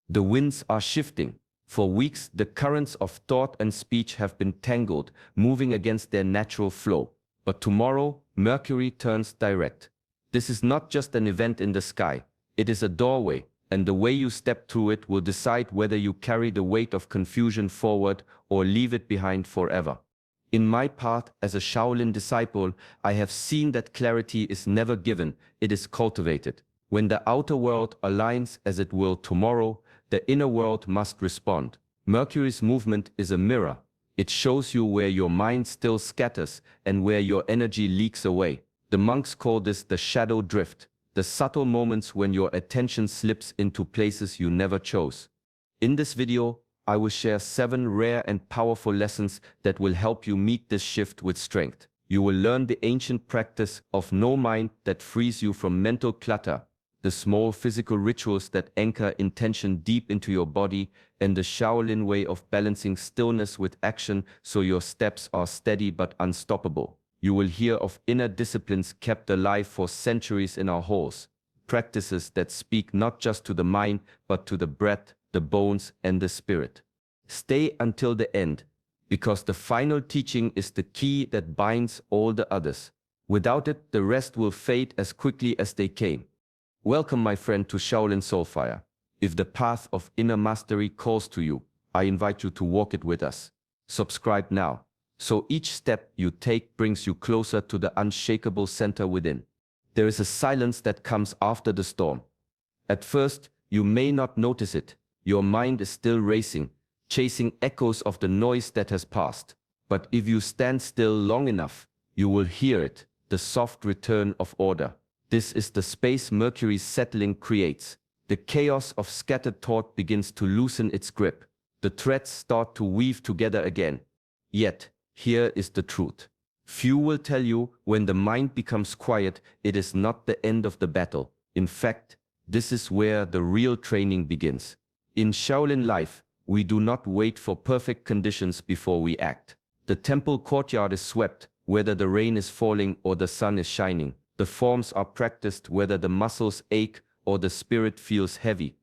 The winds are shifting. For weeks, the currents of thought and speech have been tangled, moving against their natural flow. But tomorrow, Mercury turns direct. This is not just an event in the sky. It is a doorway, and the way you step through it will decide whether you carry the weight of confusion forward or leave it behind forever. In my path as a Shaolin disciple, I have seen that clarity is never given, it is cultivated. When the outer world aligns as it will tomorrow, the inner world must respond. Mercury's movement is a mirror. It shows you where your mind still scatters and where your energy leaks away. The monks call this the shadow drift, the subtle moments when your attention slips into places you never chose. In this video, I will share 7 rare and powerful lessons that will help you meet this shift with strength. You will learn the ancient practice of no mind that frees you from mental clutter, the small physical rituals that anchor intention deep into your body, and the Shaolin way of balancing stillness with action so your steps are steady but unstoppable. You will hear of inner disciplines kept alive for centuries in our halls, practices that speak not just to the mind but to the breath, the bones, and the spirit. Stay until the end, because the final teaching is the key that binds all the others. Without it, the rest will fade as quickly as they came. Welcome, my friend, to Shaolin Soulfire. If the path of inner mastery calls to you, I invite you to walk it with us. Subscribe now, so each step you take brings you closer to the unshakable center within. There is a silence that comes after the storm. At first, you may not notice it. Your mind is still racing, chasing echoes of the noise that has passed. But if you stand still long enough, you will hear it, the soft return of order. This is the space Mercury's settling creates. The chaos of scattered thought begins to loosen its grip. The threads start to weave together again. Yet, here is the truth. Few will tell you when the mind becomes quiet, it is not the end of the battle. In fact, this is where the real training begins. In Shaolin life, we do not wait for perfect conditions before we act. The temple courtyard is swept, whether the rain is falling or the sun is shining. The forms are practiced whether the muscles ache or the spirit feels heavy.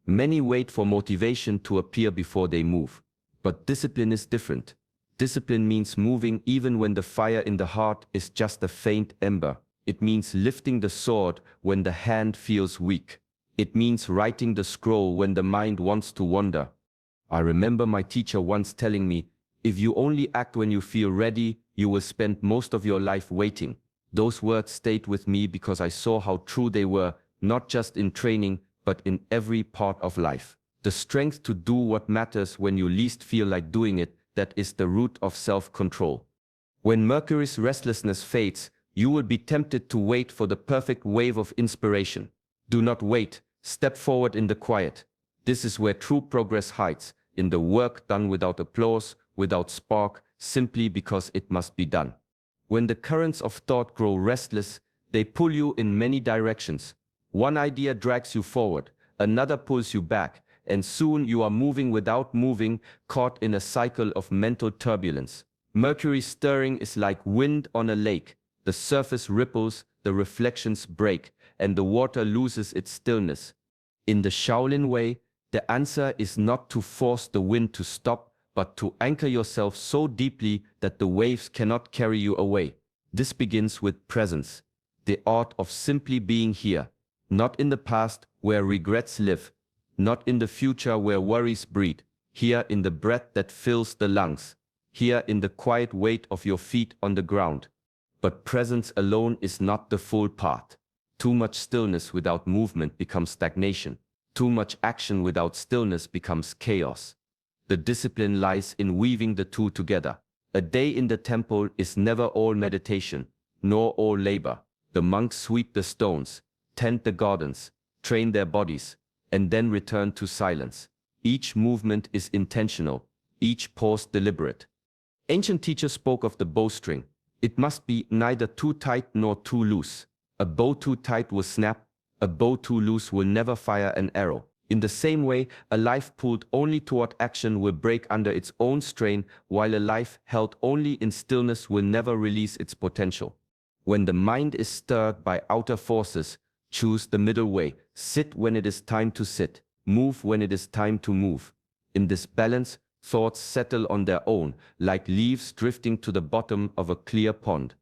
Many wait for motivation to appear before they move. But discipline is different. Discipline means moving even when the fire in the heart is just a faint ember. It means lifting the sword when the hand feels weak. It means writing the scroll when the mind wants to wander. I remember my teacher once telling me, if you only act when you feel ready, you will spend most of your life waiting. Those words stayed with me because I saw how true they were, not just in training, but in every part of life. The strength to do what matters when you least feel like doing it, that is the root of self-control. When Mercury's restlessness fades, you will be tempted to wait for the perfect wave of inspiration. Do not wait, step forward in the quiet. This is where true progress hides, in the work done without applause, without spark, simply because it must be done. When the currents of thought grow restless, they pull you in many directions. One idea drags you forward, another pulls you back, and soon you are moving without moving, caught in a cycle of mental turbulence. Mercury's stirring is like wind on a lake. The surface ripples, the reflections break, and the water loses its stillness. In the Shaolin way, the answer is not to force the wind to stop, but to anchor yourself so deeply that the waves cannot carry you away. This begins with presence, the art of simply being here, not in the past where regrets live, not in the future where worries breed, here in the breath that fills the lungs, here in the quiet weight of your feet on the ground. But presence alone is not the full path. Too much stillness without movement becomes stagnation. Too much action without stillness becomes chaos. The discipline lies in weaving the two together. A day in the temple is never all meditation, nor all labor. The monks sweep the stones, tend the gardens, train their bodies, and then return to silence. Each movement is intentional, each pause deliberate. Ancient teachers spoke of the bowstring. It must be neither too tight nor too loose. A bow too tight will snap, a bow too loose will never fire an arrow. In the same way, a life pulled only toward action will break under its own strain, while a life held only in stillness will never release its potential. When the mind is stirred by outer forces, choose the middle way. Sit when it is time to sit. move when it is time to move. In this balance, thoughts settle on their own, like leaves drifting to the bottom of a clear pond.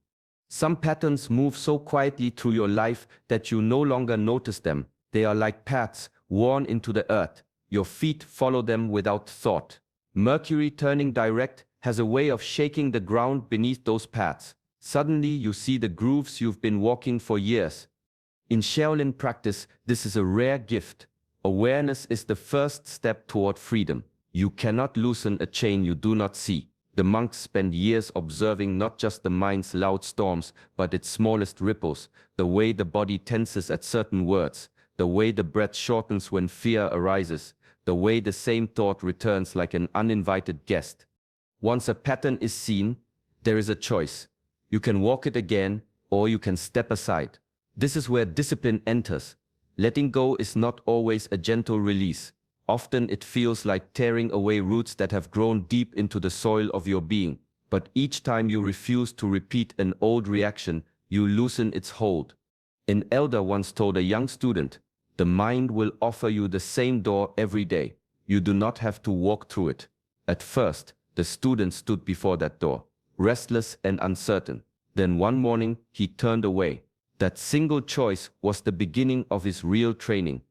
Some patterns move so quietly through your life that you no longer notice them. They are like paths worn into the earth. Your feet follow them without thought. Mercury turning direct has a way of shaking the ground beneath those paths. Suddenly you see the grooves you've been walking for years. In Shaolin practice, this is a rare gift. Awareness is the first step toward freedom. You cannot loosen a chain you do not see. The monks spend years observing not just the mind's loud storms, but its smallest ripples, the way the body tenses at certain words, the way the breath shortens when fear arises, the way the same thought returns like an uninvited guest. Once a pattern is seen, there is a choice. You can walk it again, or you can step aside. This is where discipline enters. Letting go is not always a gentle release. Often it feels like tearing away roots that have grown deep into the soil of your being. But each time you refuse to repeat an old reaction, you loosen its hold. An elder once told a young student, "The mind will offer you the same door every day. You do not have to walk through it." At first, the student stood before that door, restless and uncertain. Then one morning, he turned away. That single choice was the beginning of his real training.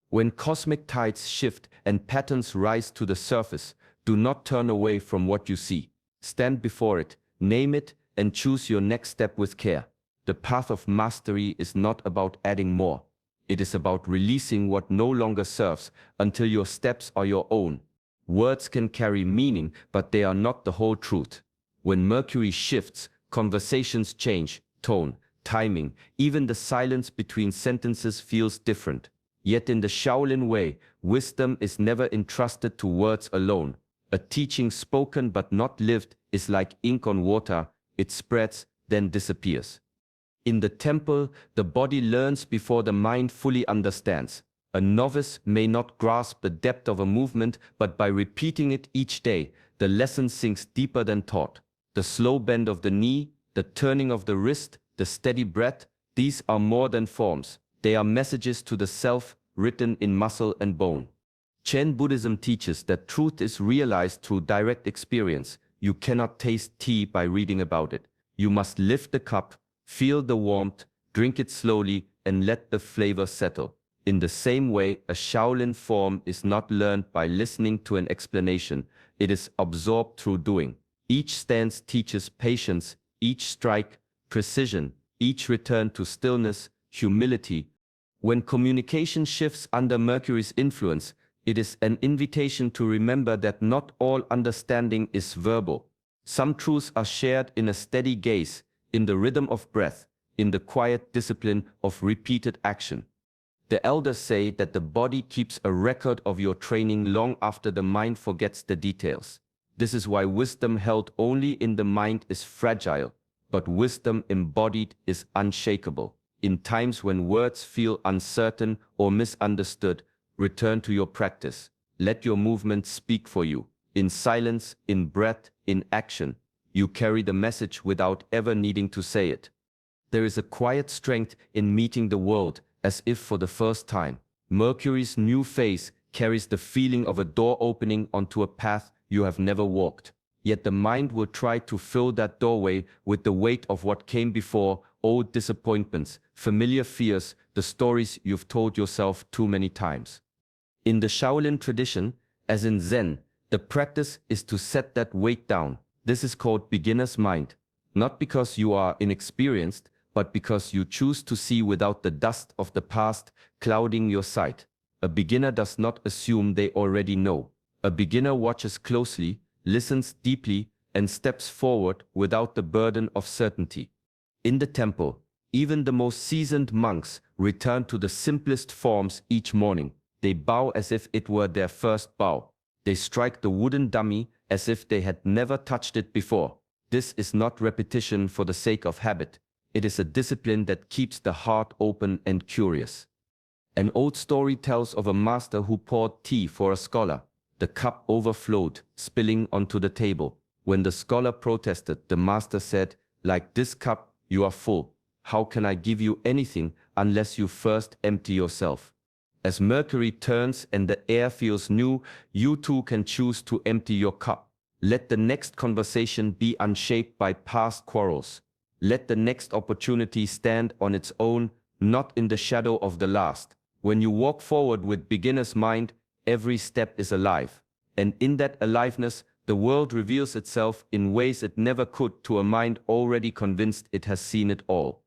When cosmic tides shift and patterns rise to the surface, do not turn away from what you see. Stand before it, name it, and choose your next step with care. The path of mastery is not about adding more. It is about releasing what no longer serves until your steps are your own. Words can carry meaning, but they are not the whole truth. When Mercury shifts, conversations change, tone, timing, even the silence between sentences feels different. Yet in the Shaolin way, wisdom is never entrusted to words alone. A teaching spoken but not lived is like ink on water. It spreads, then disappears. In the temple, the body learns before the mind fully understands. A novice may not grasp the depth of a movement, but by repeating it each day, the lesson sinks deeper than taught. The slow bend of the knee, the turning of the wrist, the steady breath, these are more than forms. They are messages to the self, written in muscle and bone. Chen Buddhism teaches that truth is realized through direct experience. You cannot taste tea by reading about it. You must lift the cup, feel the warmth, drink it slowly, and let the flavor settle. In the same way, a Shaolin form is not learned by listening to an explanation. It is absorbed through doing. Each stance teaches patience, each strike, precision, each return to stillness, humility. When communication shifts under Mercury's influence, it is an invitation to remember that not all understanding is verbal. Some truths are shared in a steady gaze, in the rhythm of breath, in the quiet discipline of repeated action. The elders say that the body keeps a record of your training long after the mind forgets the details. This is why wisdom held only in the mind is fragile, but wisdom embodied is unshakable. In times when words feel uncertain or misunderstood, return to your practice. Let your movements speak for you. In silence, in breath, in action, you carry the message without ever needing to say it. There is a quiet strength in meeting the world as if for the first time. Mercury's new phase carries the feeling of a door opening onto a path you have never walked. Yet the mind will try to fill that doorway with the weight of what came before, old disappointments, familiar fears, the stories you've told yourself too many times. In the Shaolin tradition, as in Zen, the practice is to set that weight down. This is called beginner's mind, not because you are inexperienced, but because you choose to see without the dust of the past clouding your sight. A beginner does not assume they already know. A beginner watches closely, listens deeply, and steps forward without the burden of certainty. In the temple, even the most seasoned monks return to the simplest forms each morning. They bow as if it were their first bow. They strike the wooden dummy as if they had never touched it before. This is not repetition for the sake of habit. It is a discipline that keeps the heart open and curious. An old story tells of a master who poured tea for a scholar. The cup overflowed, spilling onto the table. When the scholar protested, the master said, "Like this cup, you are full. How can I give you anything unless you first empty yourself?" As Mercury turns and the air feels new, you too can choose to empty your cup. Let the next conversation be unshaped by past quarrels. Let the next opportunity stand on its own, not in the shadow of the last. When you walk forward with beginner's mind, every step is alive. And in that aliveness, the world reveals itself in ways it never could to a mind already convinced it has seen it all.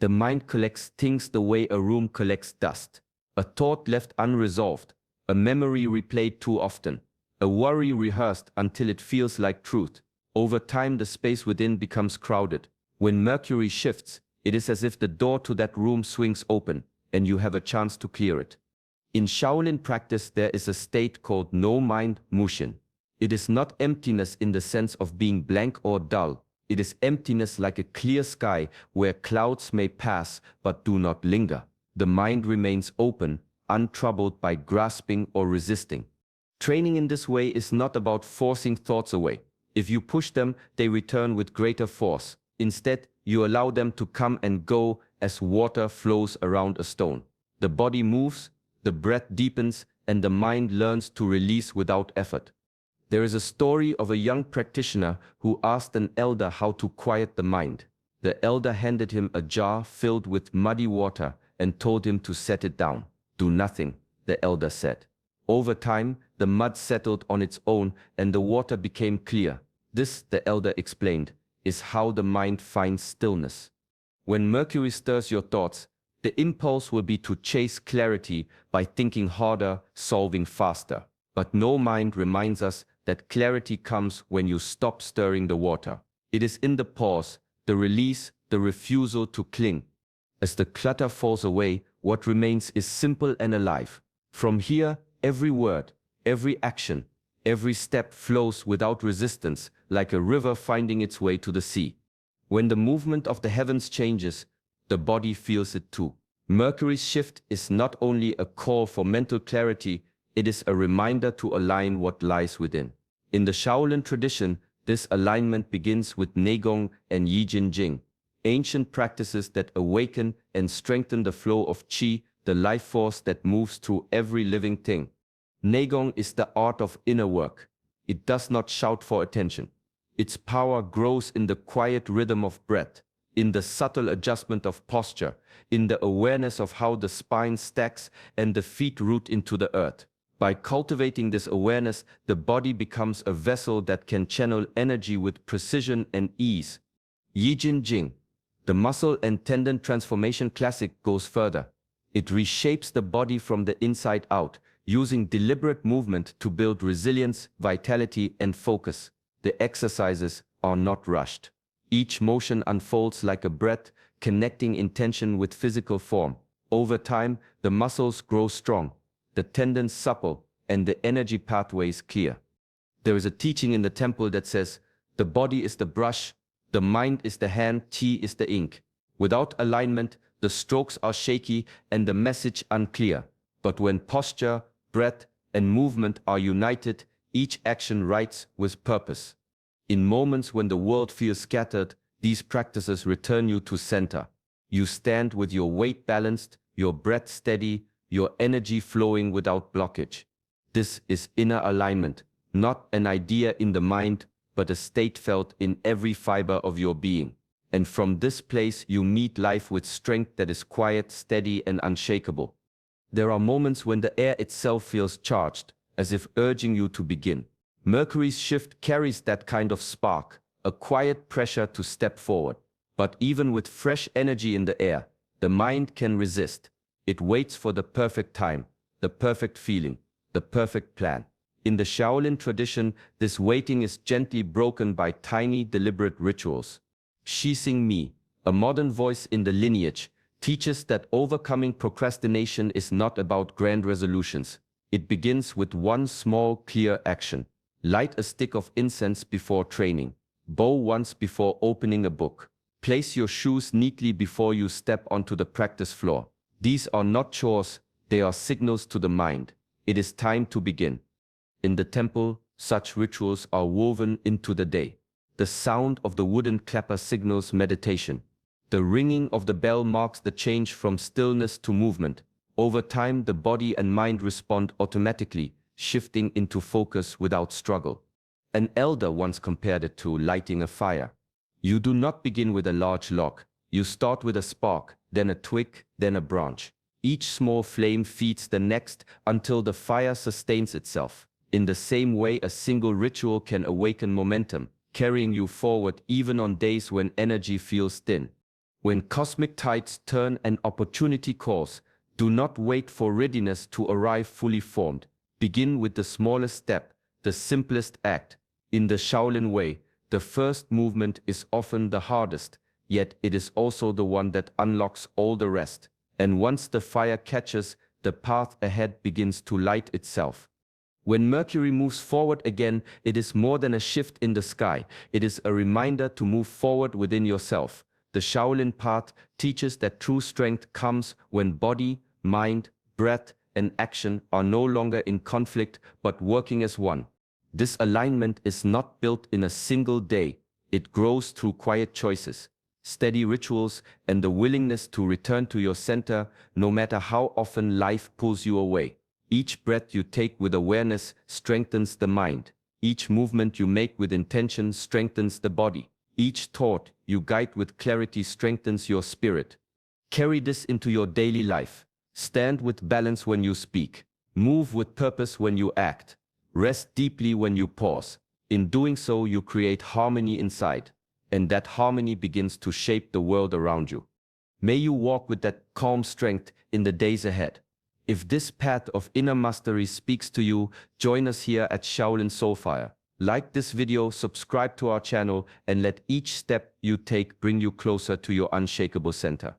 The mind collects things the way a room collects dust. A thought left unresolved, a memory replayed too often, a worry rehearsed until it feels like truth. Over time, the space within becomes crowded. When Mercury shifts, it is as if the door to that room swings open, and you have a chance to clear it. In Shaolin practice, there is a state called no-mind mushin. It is not emptiness in the sense of being blank or dull. It is emptiness like a clear sky where clouds may pass but do not linger. The mind remains open, untroubled by grasping or resisting. Training in this way is not about forcing thoughts away. If you push them, they return with greater force. Instead, you allow them to come and go as water flows around a stone. The body moves, the breath deepens, and the mind learns to release without effort. There is a story of a young practitioner who asked an elder how to quiet the mind. The elder handed him a jar filled with muddy water and told him to set it down. "Do nothing," the elder said. Over time, the mud settled on its own and the water became clear. This, the elder explained, is how the mind finds stillness. When Mercury stirs your thoughts, the impulse will be to chase clarity by thinking harder, solving faster. But no mind reminds us that clarity comes when you stop stirring the water. It is in the pause, the release, the refusal to cling. As the clutter falls away, what remains is simple and alive. From here, every word, every action, every step flows without resistance, like a river finding its way to the sea. When the movement of the heavens changes, the body feels it too. Mercury's shift is not only a call for mental clarity, it is a reminder to align what lies within. In the Shaolin tradition, this alignment begins with Neigong and Yin Jing, ancient practices that awaken and strengthen the flow of qi, the life force that moves through every living thing. Neigong is the art of inner work. It does not shout for attention. Its power grows in the quiet rhythm of breath, in the subtle adjustment of posture, in the awareness of how the spine stacks and the feet root into the earth. By cultivating this awareness, the body becomes a vessel that can channel energy with precision and ease. Yin Jing, the muscle and tendon transformation classic, goes further. It reshapes the body from the inside out, using deliberate movement to build resilience, vitality, and focus. The exercises are not rushed. Each motion unfolds like a breath, connecting intention with physical form. Over time, the muscles grow strong, the tendons supple, and the energy pathways clear. There is a teaching in the temple that says, the body is the brush, the mind is the hand, qi is the ink. Without alignment, the strokes are shaky and the message unclear. But when posture, breath, and movement are united, each action writes with purpose. In moments when the world feels scattered, these practices return you to center. You stand with your weight balanced, your breath steady, your energy flowing without blockage. This is inner alignment, not an idea in the mind, but a state felt in every fiber of your being. And from this place you meet life with strength that is quiet, steady, and unshakable. There are moments when the air itself feels charged, as if urging you to begin. Mercury's shift carries that kind of spark, a quiet pressure to step forward. But even with fresh energy in the air, the mind can resist. It waits for the perfect time, the perfect feeling, the perfect plan. In the Shaolin tradition, this waiting is gently broken by tiny, deliberate rituals. Shixing Mi, a modern voice in the lineage, teaches that overcoming procrastination is not about grand resolutions. It begins with one small, clear action. Light a stick of incense before training. Bow once before opening a book. Place your shoes neatly before you step onto the practice floor. These are not chores, they are signals to the mind. It is time to begin. In the temple, such rituals are woven into the day. The sound of the wooden clapper signals meditation. The ringing of the bell marks the change from stillness to movement. Over time, the body and mind respond automatically, shifting into focus without struggle. An elder once compared it to lighting a fire. You do not begin with a large log. You start with a spark, then a twig, then a branch. Each small flame feeds the next until the fire sustains itself. In the same way, a single ritual can awaken momentum, carrying you forward even on days when energy feels thin. When cosmic tides turn and opportunity calls, do not wait for readiness to arrive fully formed. Begin with the smallest step, the simplest act. In the Shaolin way, the first movement is often the hardest, yet it is also the one that unlocks all the rest. And once the fire catches, the path ahead begins to light itself. When Mercury moves forward again, it is more than a shift in the sky. It is a reminder to move forward within yourself. The Shaolin path teaches that true strength comes when body, mind, breath, and action are no longer in conflict but working as one. This alignment is not built in a single day. It grows through quiet choices, steady rituals, and the willingness to return to your center no matter how often life pulls you away. Each breath you take with awareness strengthens the mind. Each movement you make with intention strengthens the body. Each thought you guide with clarity strengthens your spirit. Carry this into your daily life. Stand with balance when you speak. Move with purpose when you act. Rest deeply when you pause. In doing so, you create harmony inside, and that harmony begins to shape the world around you. May you walk with that calm strength in the days ahead. If this path of inner mastery speaks to you, join us here at Shaolin Soulfire. Like this video, subscribe to our channel, and let each step you take bring you closer to your unshakable center.